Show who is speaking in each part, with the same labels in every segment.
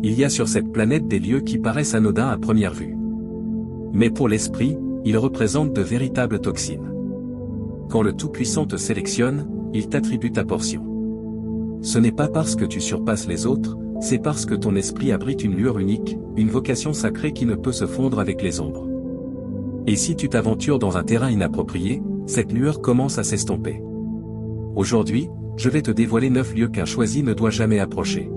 Speaker 1: Il y a sur cette planète des lieux qui paraissent anodins à première vue. Mais pour l'esprit, ils représentent de véritables toxines. Quand le Tout-Puissant te sélectionne, il t'attribue ta portion. Ce n'est pas parce que tu surpasses les autres, c'est parce que ton esprit abrite une lueur unique, une vocation sacrée qui ne peut se fondre avec les ombres. Et si tu t'aventures dans un terrain inapproprié, cette lueur commence à s'estomper. Aujourd'hui, je vais te dévoiler 9 lieux qu'un choisi ne doit jamais approcher.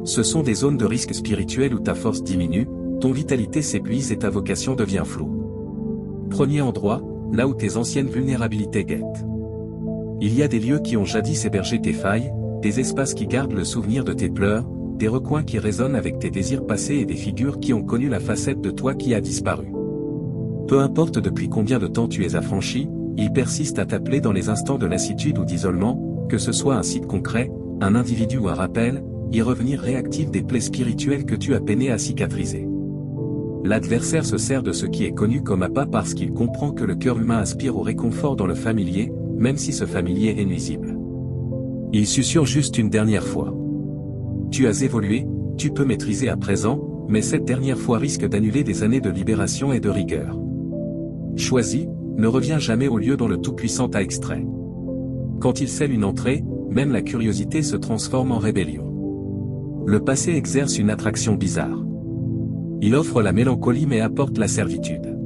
Speaker 1: Ce sont des zones de risque spirituel où ta force diminue, ton vitalité s'épuise et ta vocation devient floue. Premier endroit, là où tes anciennes vulnérabilités guettent. Il y a des lieux qui ont jadis hébergé tes failles, des espaces qui gardent le souvenir de tes pleurs, des recoins qui résonnent avec tes désirs passés et des figures qui ont connu la facette de toi qui a disparu. Peu importe depuis combien de temps tu es affranchi, ils persistent à t'appeler dans les instants de lassitude ou d'isolement, que ce soit un site concret, un individu ou un rappel, y revenir réactif des plaies spirituelles que tu as peiné à cicatriser. L'adversaire se sert de ce qui est connu comme appât parce qu'il comprend que le cœur humain aspire au réconfort dans le familier, même si ce familier est nuisible. Il susurre juste une dernière fois. Tu as évolué, tu peux maîtriser à présent, mais cette dernière fois risque d'annuler des années de libération et de rigueur. Choisis, ne reviens jamais au lieu dont le Tout-Puissant t'a extrait. Quand il scelle une entrée, même la curiosité se transforme en rébellion. Le passé exerce une attraction bizarre. Il offre la mélancolie mais apporte la servitude.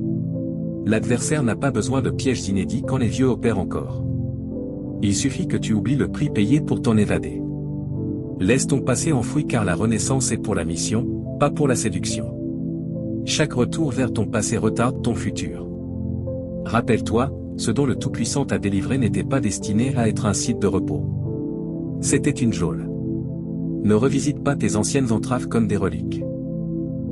Speaker 1: L'adversaire n'a pas besoin de pièges inédits quand les vieux opèrent encore. Il suffit que tu oublies le prix payé pour t'en évader. Laisse ton passé enfoui car la renaissance est pour la mission, pas pour la séduction. Chaque retour vers ton passé retarde ton futur. Rappelle-toi, ce dont le Tout-Puissant t'a délivré n'était pas destiné à être un site de repos. C'était une geôle. Ne revisite pas tes anciennes entraves comme des reliques.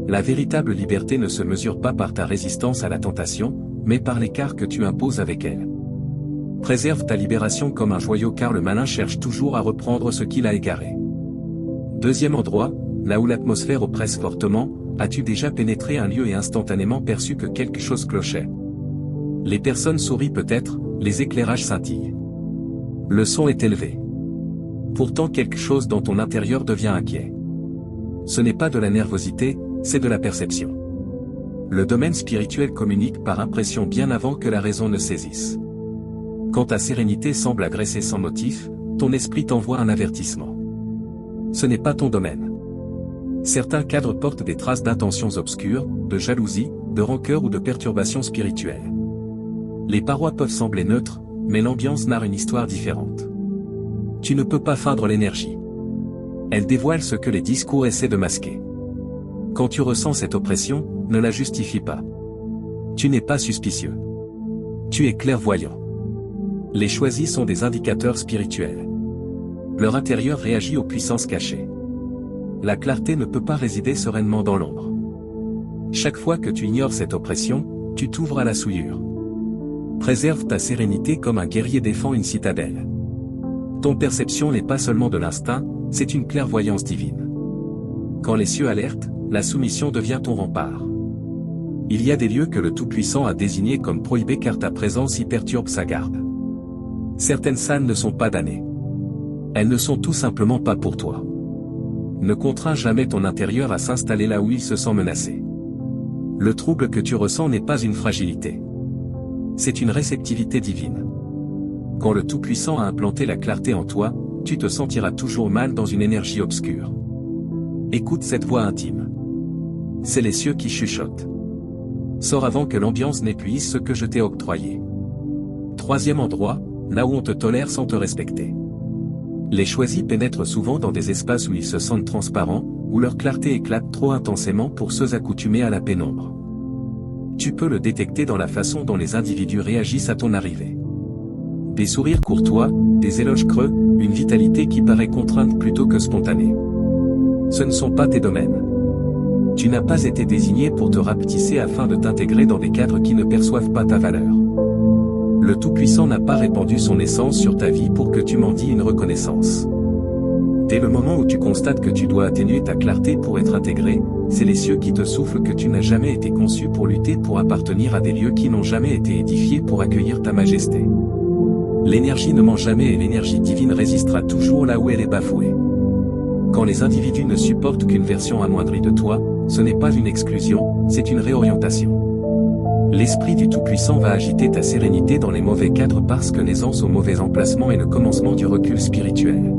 Speaker 1: La véritable liberté ne se mesure pas par ta résistance à la tentation, mais par l'écart que tu imposes avec elle. Préserve ta libération comme un joyau car le malin cherche toujours à reprendre ce qu'il a égaré. Deuxième endroit, là où l'atmosphère oppresse fortement, as-tu déjà pénétré un lieu et instantanément perçu que quelque chose clochait? Les personnes sourient peut-être, les éclairages scintillent. Le son est élevé. Pourtant quelque chose dans ton intérieur devient inquiet. Ce n'est pas de la nervosité, c'est de la perception. Le domaine spirituel communique par impression bien avant que la raison ne saisisse. Quand ta sérénité semble agresser sans motif, ton esprit t'envoie un avertissement. Ce n'est pas ton domaine. Certains cadres portent des traces d'intentions obscures, de jalousie, de rancœur ou de perturbations spirituelles. Les parois peuvent sembler neutres, mais l'ambiance narre une histoire différente. Tu ne peux pas feindre l'énergie. Elle dévoile ce que les discours essaient de masquer. Quand tu ressens cette oppression, ne la justifie pas. Tu n'es pas suspicieux. Tu es clairvoyant. Les choisis sont des indicateurs spirituels. Leur intérieur réagit aux puissances cachées. La clarté ne peut pas résider sereinement dans l'ombre. Chaque fois que tu ignores cette oppression, tu t'ouvres à la souillure. Préserve ta sérénité comme un guerrier défend une citadelle. Ton perception n'est pas seulement de l'instinct, c'est une clairvoyance divine. Quand les cieux alertent, la soumission devient ton rempart. Il y a des lieux que le Tout-Puissant a désignés comme prohibés car ta présence y perturbe sa garde. Certaines salles ne sont pas damnées. Elles ne sont tout simplement pas pour toi. Ne contrains jamais ton intérieur à s'installer là où il se sent menacé. Le trouble que tu ressens n'est pas une fragilité. C'est une réceptivité divine. Quand le Tout-Puissant a implanté la clarté en toi, tu te sentiras toujours mal dans une énergie obscure. Écoute cette voix intime. C'est les cieux qui chuchotent. Sors avant que l'ambiance n'épuise ce que je t'ai octroyé. Troisième endroit, là où on te tolère sans te respecter. Les choisis pénètrent souvent dans des espaces où ils se sentent transparents, où leur clarté éclate trop intensément pour ceux accoutumés à la pénombre. Tu peux le détecter dans la façon dont les individus réagissent à ton arrivée. Des sourires courtois, des éloges creux, une vitalité qui paraît contrainte plutôt que spontanée. Ce ne sont pas tes domaines. Tu n'as pas été désigné pour te rapetisser afin de t'intégrer dans des cadres qui ne perçoivent pas ta valeur. Le Tout-Puissant n'a pas répandu son essence sur ta vie pour que tu m'en dises une reconnaissance. Dès le moment où tu constates que tu dois atténuer ta clarté pour être intégré, c'est les cieux qui te soufflent que tu n'as jamais été conçu pour lutter pour appartenir à des lieux qui n'ont jamais été édifiés pour accueillir ta majesté. L'énergie ne ment jamais et l'énergie divine résistera toujours là où elle est bafouée. Quand les individus ne supportent qu'une version amoindrie de toi, ce n'est pas une exclusion, c'est une réorientation. L'esprit du Tout-Puissant va agiter ta sérénité dans les mauvais cadres parce que l'aisance au mauvais emplacement est le commencement du recul spirituel.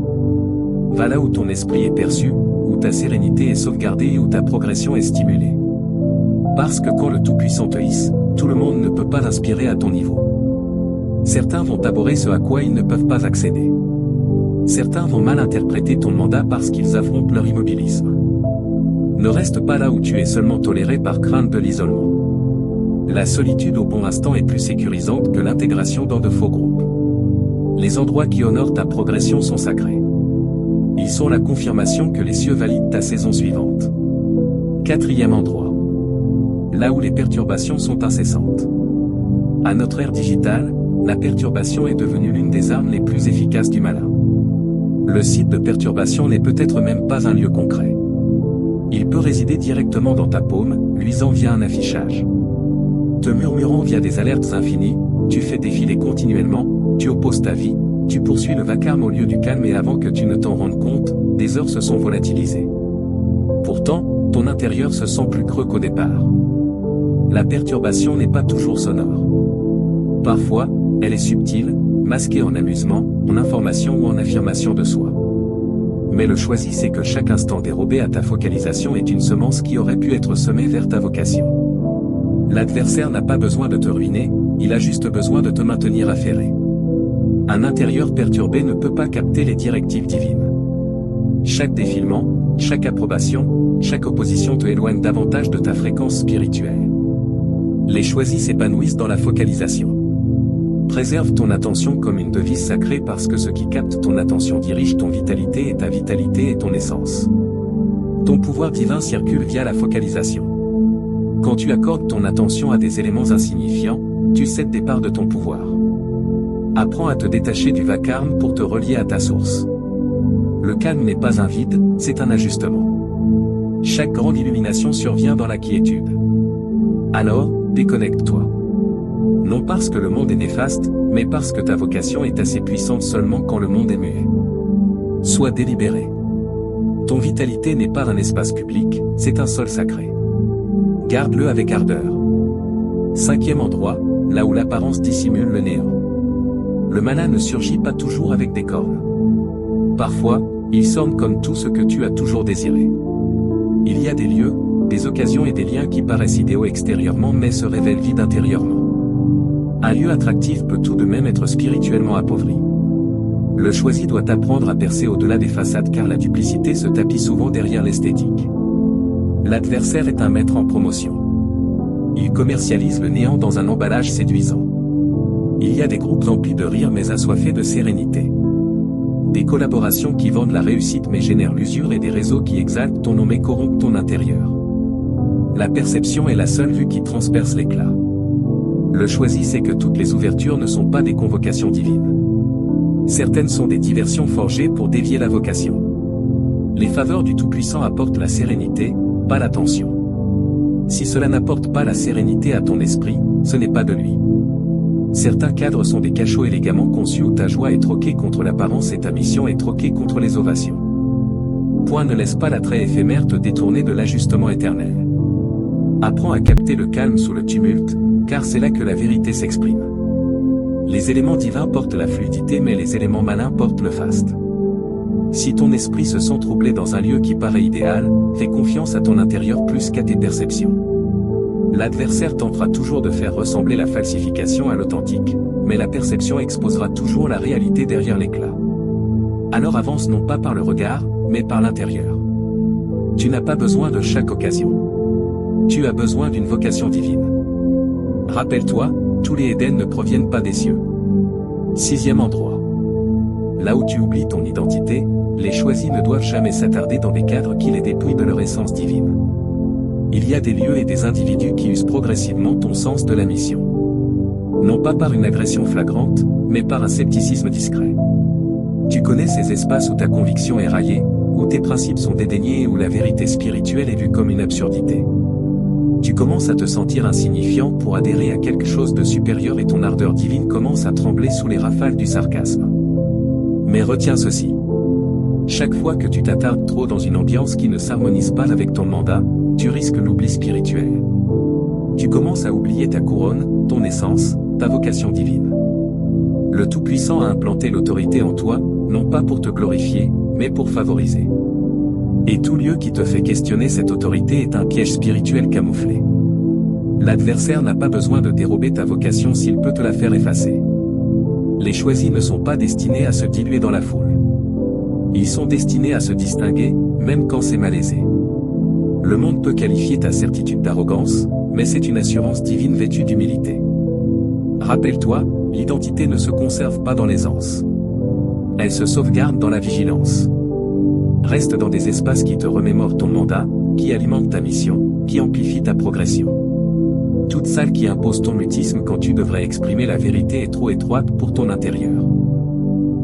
Speaker 1: Va là où ton esprit est perçu, où ta sérénité est sauvegardée et où ta progression est stimulée. Parce que quand le Tout-Puissant te hisse, tout le monde ne peut pas inspirer à ton niveau. Certains vont aborder ce à quoi ils ne peuvent pas accéder. Certains vont mal interpréter ton mandat parce qu'ils affrontent leur immobilisme. Ne reste pas là où tu es seulement toléré par crainte de l'isolement. La solitude au bon instant est plus sécurisante que l'intégration dans de faux groupes. Les endroits qui honorent ta progression sont sacrés. Ils sont la confirmation que les cieux valident ta saison suivante. 4e endroit. Là où les perturbations sont incessantes. À notre ère digitale, la perturbation est devenue l'une des armes les plus efficaces du malin. Le site de perturbation n'est peut-être même pas un lieu concret. Il peut résider directement dans ta paume, luisant via un affichage. Te murmurant via des alertes infinies, tu fais défiler continuellement, tu opposes ta vie, tu poursuis le vacarme au lieu du calme et avant que tu ne t'en rendes compte, des heures se sont volatilisées. Pourtant, ton intérieur se sent plus creux qu'au départ. La perturbation n'est pas toujours sonore. Parfois, elle est subtile, masquée en amusement, en information ou en affirmation de soi. Mais le choisi c'est que chaque instant dérobé à ta focalisation est une semence qui aurait pu être semée vers ta vocation. L'adversaire n'a pas besoin de te ruiner, il a juste besoin de te maintenir affairé. Un intérieur perturbé ne peut pas capter les directives divines. Chaque défilement, chaque approbation, chaque opposition te éloigne davantage de ta fréquence spirituelle. Les choisis s'épanouissent dans la focalisation. Préserve ton attention comme une devise sacrée parce que ce qui capte ton attention dirige ton vitalité et ta vitalité est ton essence. Ton pouvoir divin circule via la focalisation. Quand tu accordes ton attention à des éléments insignifiants, tu cèdes des parts de ton pouvoir. Apprends à te détacher du vacarme pour te relier à ta source. Le calme n'est pas un vide, c'est un ajustement. Chaque grande illumination survient dans la quiétude. Alors, déconnecte-toi. Non parce que le monde est néfaste, mais parce que ta vocation est assez puissante seulement quand le monde est muet. Sois délibéré. Ton vitalité n'est pas un espace public, c'est un sol sacré. Garde-le avec ardeur. 5e endroit, là où l'apparence dissimule le néant. Le malin ne surgit pas toujours avec des cornes. Parfois, il sonne comme tout ce que tu as toujours désiré. Il y a des lieux, des occasions et des liens qui paraissent idéaux extérieurement mais se révèlent vides intérieurement. Un lieu attractif peut tout de même être spirituellement appauvri. Le choisi doit apprendre à percer au-delà des façades car la duplicité se tapit souvent derrière l'esthétique. L'adversaire est un maître en promotion. Il commercialise le néant dans un emballage séduisant. Il y a des groupes emplis de rire mais assoiffés de sérénité. Des collaborations qui vendent la réussite mais génèrent l'usure et des réseaux qui exaltent ton nom mais corrompent ton intérieur. La perception est la seule vue qui transperce l'éclat. Le choisi c'est que toutes les ouvertures ne sont pas des convocations divines. Certaines sont des diversions forgées pour dévier la vocation. Les faveurs du Tout-Puissant apportent la sérénité, pas l'attention. Si cela n'apporte pas la sérénité à ton esprit, ce n'est pas de lui. Certains cadres sont des cachots élégamment conçus où ta joie est troquée contre l'apparence et ta mission est troquée contre les ovations. Point ne laisse pas l'attrait éphémère te détourner de l'ajustement éternel. Apprends à capter le calme sous le tumulte, car c'est là que la vérité s'exprime. Les éléments divins portent la fluidité mais les éléments malins portent le faste. Si ton esprit se sent troublé dans un lieu qui paraît idéal, fais confiance à ton intérieur plus qu'à tes perceptions. L'adversaire tentera toujours de faire ressembler la falsification à l'authentique, mais la perception exposera toujours la réalité derrière l'éclat. Alors avance non pas par le regard, mais par l'intérieur. Tu n'as pas besoin de chaque occasion. Tu as besoin d'une vocation divine. Rappelle-toi, tous les Éden ne proviennent pas des cieux. 6e endroit. Là où tu oublies ton identité, les choisis ne doivent jamais s'attarder dans des cadres qui les dépouillent de leur essence divine. Il y a des lieux et des individus qui usent progressivement ton sens de la mission. Non pas par une agression flagrante, mais par un scepticisme discret. Tu connais ces espaces où ta conviction est raillée, où tes principes sont dédaignés et où la vérité spirituelle est vue comme une absurdité. Tu commences à te sentir insignifiant pour adhérer à quelque chose de supérieur et ton ardeur divine commence à trembler sous les rafales du sarcasme. Mais retiens ceci. Chaque fois que tu t'attardes trop dans une ambiance qui ne s'harmonise pas avec ton mandat, tu risques l'oubli spirituel. Tu commences à oublier ta couronne, ton essence, ta vocation divine. Le Tout-Puissant a implanté l'autorité en toi, non pas pour te glorifier, mais pour favoriser. Et tout lieu qui te fait questionner cette autorité est un piège spirituel camouflé. L'adversaire n'a pas besoin de dérober ta vocation s'il peut te la faire effacer. Les choisis ne sont pas destinés à se diluer dans la foule. Ils sont destinés à se distinguer, même quand c'est malaisé. Le monde peut qualifier ta certitude d'arrogance, mais c'est une assurance divine vêtue d'humilité. Rappelle-toi, l'identité ne se conserve pas dans l'aisance. Elle se sauvegarde dans la vigilance. Reste dans des espaces qui te remémorent ton mandat, qui alimentent ta mission, qui amplifient ta progression. Toute salle qui impose ton mutisme quand tu devrais exprimer la vérité est trop étroite pour ton intérieur.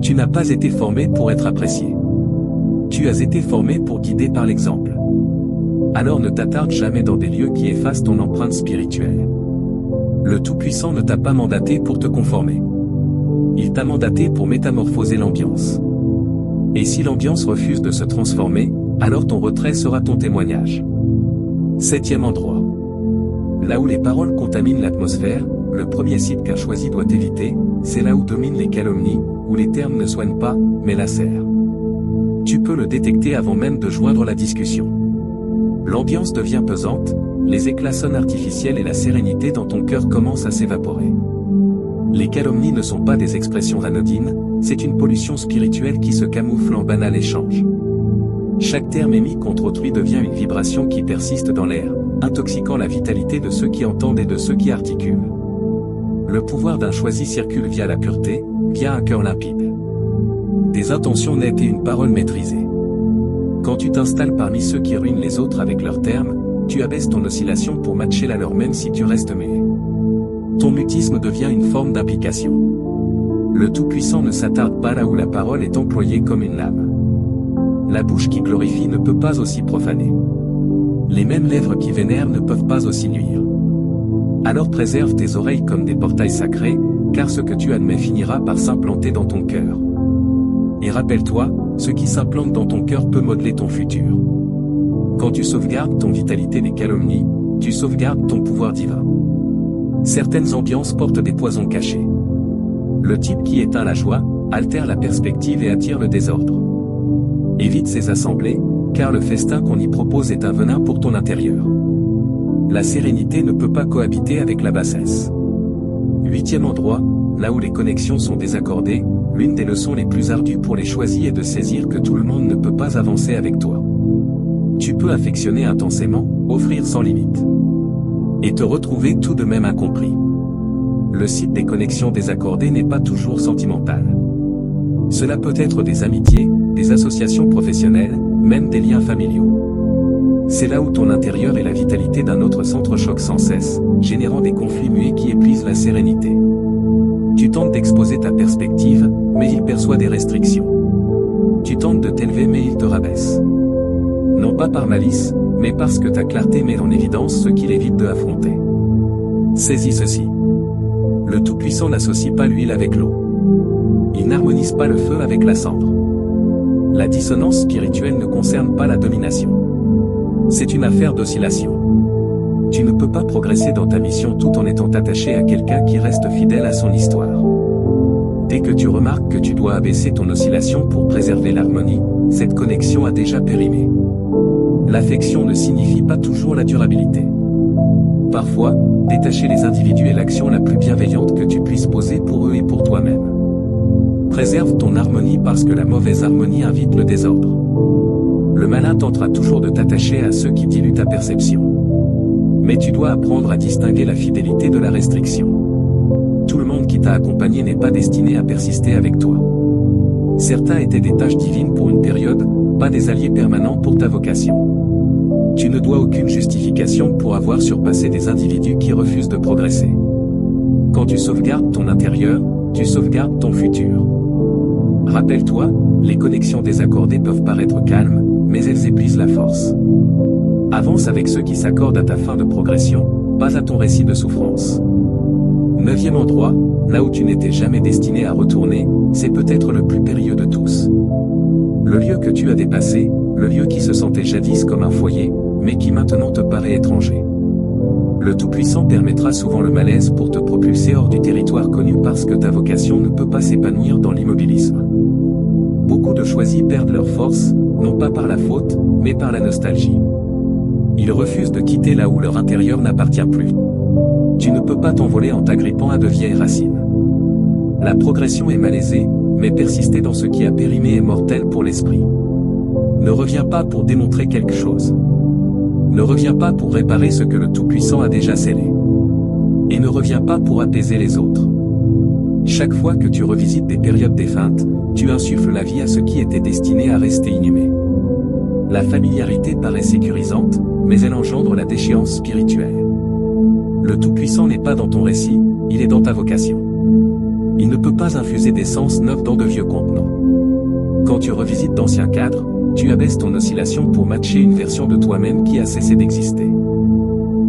Speaker 1: Tu n'as pas été formé pour être apprécié. Tu as été formé pour guider par l'exemple. Alors ne t'attarde jamais dans des lieux qui effacent ton empreinte spirituelle. Le Tout-Puissant ne t'a pas mandaté pour te conformer. Il t'a mandaté pour métamorphoser l'ambiance. Et si l'ambiance refuse de se transformer, alors ton retrait sera ton témoignage. 7e endroit. Là où les paroles contaminent l'atmosphère, le premier site qu'un choisi doit éviter, c'est là où dominent les calomnies, où les termes ne soignent pas, mais lacèrent. Tu peux le détecter avant même de joindre la discussion. L'ambiance devient pesante, les éclats sonnent artificiels et la sérénité dans ton cœur commence à s'évaporer. Les calomnies ne sont pas des expressions anodines, c'est une pollution spirituelle qui se camoufle en banal échange. Chaque terme émis contre autrui devient une vibration qui persiste dans l'air, intoxiquant la vitalité de ceux qui entendent et de ceux qui articulent. Le pouvoir d'un choisi circule via la pureté, via un cœur limpide. Des intentions nettes et une parole maîtrisée. Quand tu t'installes parmi ceux qui ruinent les autres avec leurs termes, tu abaisses ton oscillation pour matcher la leur même si tu restes mêlé. Ton mutisme devient une forme d'implication. Le Tout-Puissant ne s'attarde pas là où la parole est employée comme une lame. La bouche qui glorifie ne peut pas aussi profaner. Les mêmes lèvres qui vénèrent ne peuvent pas aussi nuire. Alors préserve tes oreilles comme des portails sacrés, car ce que tu admets finira par s'implanter dans ton cœur. Et rappelle-toi, ce qui s'implante dans ton cœur peut modeler ton futur. Quand tu sauvegardes ton vitalité des calomnies, tu sauvegardes ton pouvoir divin. Certaines ambiances portent des poisons cachés. Le type qui éteint la joie, altère la perspective et attire le désordre. Évite ces assemblées, car le festin qu'on y propose est un venin pour ton intérieur. La sérénité ne peut pas cohabiter avec la bassesse. 8e endroit, là où les connexions sont désaccordées, l'une des leçons les plus ardues pour les choisis est de saisir que tout le monde ne peut pas avancer avec toi. Tu peux affectionner intensément, offrir sans limite. Et te retrouver tout de même incompris. Le site des connexions désaccordées n'est pas toujours sentimental. Cela peut être des amitiés, des associations professionnelles, même des liens familiaux. C'est là où ton intérieur et la vitalité d'un autre s'entrechoquent sans cesse, générant des conflits muets qui épuisent la sérénité. Tu tentes d'exposer ta perspective, mais il perçoit des restrictions. Tu tentes de t'élever mais il te rabaisse. Non pas par malice, mais parce que ta clarté met en évidence ce qu'il évite de affronter. Saisis ceci. Le Tout-Puissant n'associe pas l'huile avec l'eau. Il n'harmonise pas le feu avec la cendre. La dissonance spirituelle ne concerne pas la domination. C'est une affaire d'oscillation. Tu ne peux pas progresser dans ta mission tout en étant attaché à quelqu'un qui reste fidèle à son histoire. Dès que tu remarques que tu dois abaisser ton oscillation pour préserver l'harmonie, cette connexion a déjà périmé. L'affection ne signifie pas toujours la durabilité. Parfois, détacher les individus est l'action la plus bienveillante que tu puisses poser pour eux et pour toi-même. Préserve ton harmonie parce que la mauvaise harmonie invite le désordre. Le malin tentera toujours de t'attacher à ceux qui diluent ta perception. Mais tu dois apprendre à distinguer la fidélité de la restriction. Tout le monde qui t'a accompagné n'est pas destiné à persister avec toi. Certains étaient des tâches divines pour une période, pas des alliés permanents pour ta vocation. Tu ne dois aucune justification pour avoir surpassé des individus qui refusent de progresser. Quand tu sauvegardes ton intérieur, tu sauvegardes ton futur. Rappelle-toi, les connexions désaccordées peuvent paraître calmes, mais elles épuisent la force. Avance avec ceux qui s'accordent à ta fin de progression, pas à ton récit de souffrance. 9e endroit, là où tu n'étais jamais destiné à retourner, c'est peut-être le plus périlleux de tous. Le lieu que tu as dépassé, le lieu qui se sentait jadis comme un foyer, mais qui maintenant te paraît étranger. Le Tout-Puissant permettra souvent le malaise pour te propulser hors du territoire connu parce que ta vocation ne peut pas s'épanouir dans l'immobilisme. Beaucoup de choisis perdent leur force, non pas par la faute, mais par la nostalgie. Ils refusent de quitter là où leur intérieur n'appartient plus. Tu ne peux pas t'envoler en t'agrippant à de vieilles racines. La progression est malaisée, mais persister dans ce qui a périmé est mortel pour l'esprit. Ne reviens pas pour démontrer quelque chose. Ne reviens pas pour réparer ce que le Tout-Puissant a déjà scellé. Et ne reviens pas pour apaiser les autres. Chaque fois que tu revisites des périodes défuntes, tu insuffles la vie à ce qui était destiné à rester inhumé. La familiarité paraît sécurisante, mais elle engendre la déchéance spirituelle. Le Tout-Puissant n'est pas dans ton récit, il est dans ta vocation. Il ne peut pas infuser des sens neufs dans de vieux contenants. Quand tu revisites d'anciens cadres, tu abaisses ton oscillation pour matcher une version de toi-même qui a cessé d'exister.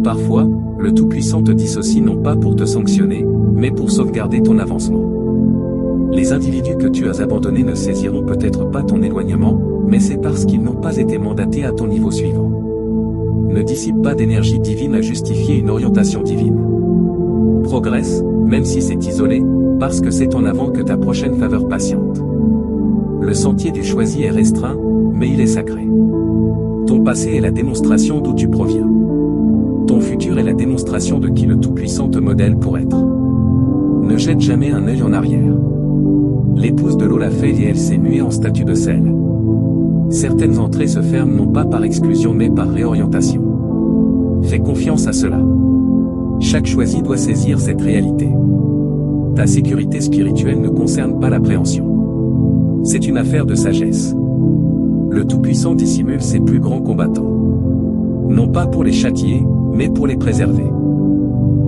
Speaker 1: Parfois, le Tout-Puissant te dissocie non pas pour te sanctionner, mais pour sauvegarder ton avancement. Les individus que tu as abandonnés ne saisiront peut-être pas ton éloignement, mais c'est parce qu'ils n'ont pas été mandatés à ton niveau suivant. Ne dissipe pas d'énergie divine à justifier une orientation divine. Progresse, même si c'est isolé, parce que c'est en avant que ta prochaine faveur patiente. Le sentier du choisi est restreint, mais il est sacré. Ton passé est la démonstration d'où tu proviens. Ton futur est la démonstration de qui le Tout-Puissant te modèle pour être. Ne jette jamais un œil en arrière. L'épouse de l'eau l'a fait et elle s'est muée en statue de sel. Certaines entrées se ferment non pas par exclusion mais par réorientation. Fais confiance à cela. Chaque choisi doit saisir cette réalité. Ta sécurité spirituelle ne concerne pas l'appréhension. C'est une affaire de sagesse. Le Tout-Puissant dissimule ses plus grands combattants. Non pas pour les châtier, mais pour les préserver.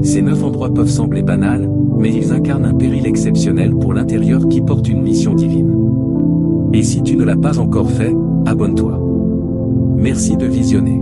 Speaker 1: Ces 9 endroits peuvent sembler banals, mais ils incarnent un péril exceptionnel pour l'intérieur qui porte une mission divine. Et si tu ne l'as pas encore fait, abonne-toi. Merci de visionner.